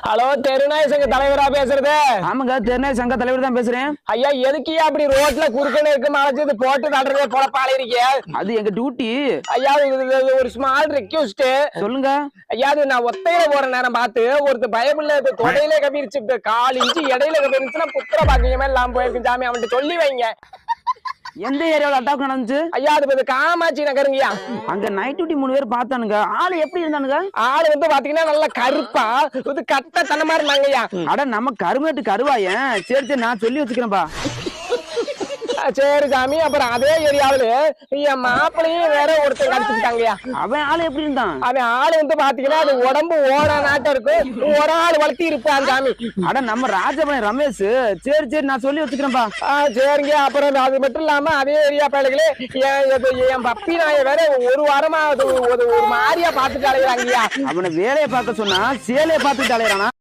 Hello, தெருநாய் சங்க தலைவரா பேசுறது? ஆமாங்க, தெருநாய் சங்க தலைவர் தான் பேசுறேன். ஐயா, எதுக்கு அப்படி ரோட்ல குறுக்கணும் இருக்கு மலைச்சது போட்டு தடுறதே பொழப்பாள இருக்கே? அது எங்க டியூட்டி. ஐயா, இது ஒரு ஸ்மால் ரெக்வெஸ்ட். சொல்லுங்க. ஐயா, அது நான் ஒத்தையில போற நேரம் பார்த்து ஒருத்தர் பயமில்ல தொடையிலே கபிரிச்சு 1/4 இன்ச்சு இடையில கபிரிச்சுன்னா புத்திர பாக்கியமே இல்லாம போயிருக்கு சாமி. அவன்கிட்ட சொல்லி வைங்க. எந்த ஏரியாவில் அட்டாக் நடந்துச்சு? ஐயா, அது காமாட்சி நகருங்கய்யா. அங்க நைட் டியூட்டி 3 பேர் பார்த்தானுங்க. ஆளு எப்படி இருந்தானுங்க? ஆளு பாத்தீங்கன்னா நல்லா கருப்பா கட்ட தனமா இருந்தாங்கய்யா. அட நம்ம கருமேட்டு கருவாயன். சரி சரி, நான் சொல்லி வச்சுக்கிறேன்பா. சரி சாமி. அப்புறம் அதே ஏரியாவில என் மாப்பிளையும் வேற ஒருத்தர் கடிச்சுட்டாங்கய்யா. அவன் ஆளு எப்படி இருந்தான்? அவன் ஆளு பாத்தீங்கன்னா அது உடம்பு ஓட நாட்டம் இருக்கும். ஒரு ஆள் வளர்த்தி இருப்பான் சாமி. அட நம்ம ராஜபணி ரமேஷ். சரி சரி, நான் சொல்லி வச்சுக்கிறேன்பா. சரிங்க. அப்புறம் அது மட்டும் இல்லாம அதே ஏரியா பயலுகளே என் பப்பி நாய வேற ஒரு வாரமா ஒரு மாதிரியா பாத்துட்டு அலைகிறாங்கய்யா. அவனை வேலையை பார்க்க சொன்னா சேலையை பார்த்துட்டு அலைகிறானா?